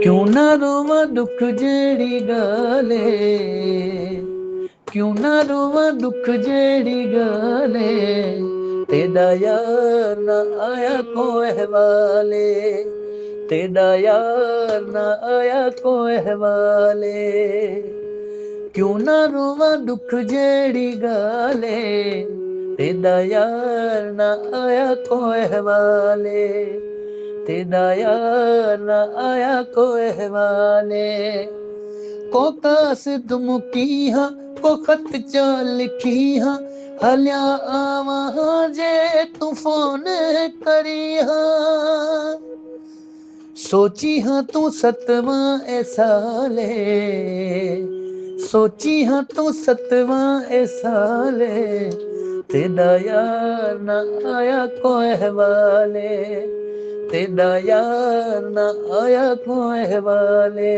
क्यों ना रोवा दुख जेड़ी गाले, क्यों ना रोवा दुख जेड़ी गाले, तेरा यार ना आया को हवाले, तेरा यार ना आया को हवाले। क्यों ना रोवा दुख जेड़ी गाले, तेरा यार ना आया को हवाले, तेरा यार ना आया को हवाले। को कास तुम की हाँ, को खत चा लिखी हाँ, हल्या आवा जे तू फोन करी हाँ। सोची हाँ तू सतवा ऐसा ले, सोची हाँ तू सतवा ऐसा ले, तेरा यार ना आया को हवाले, तेरा यार ना आया को हवाले।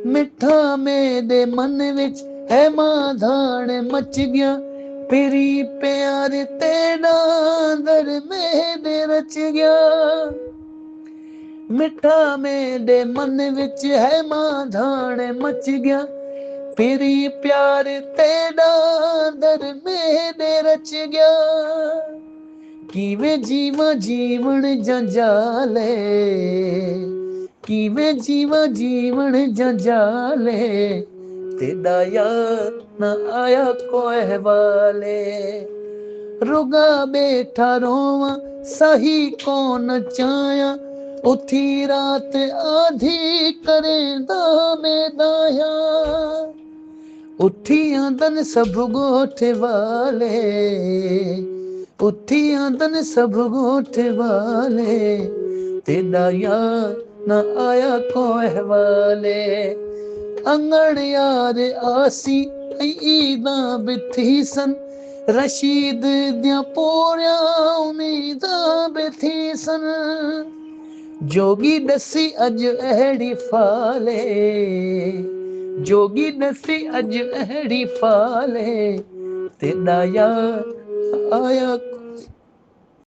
मिठा मेरे मन विच है माधान मच गया, फिरी प्यार तेरा दर मेरे रच गया। मिठा मेरे मन विच है माधान मच गया, फिरी प्यार तेरा दर मेरे रच गया। किवें जीवा जीवन जंजाले, किवें जीवा जीवन जंजाले, तेरा यार न आया को हवाले। रुगा बैठा रोवा सही कौन चाया, उठी रात आधी करेंदा में दाया। उठी आंदन सब गोठ वाले, उठी आंदन सब गोठ वाले, तेरा यार न आया को हवाले। अंगड़ यार आसी ईदा बिथी सन, रशीद दियां पोरिया उम्मीदा बिथी सन। जोगी दसी अज अहड़ी फाले, जोगी दसी अज अहड़ी फाले, तेरा यार आया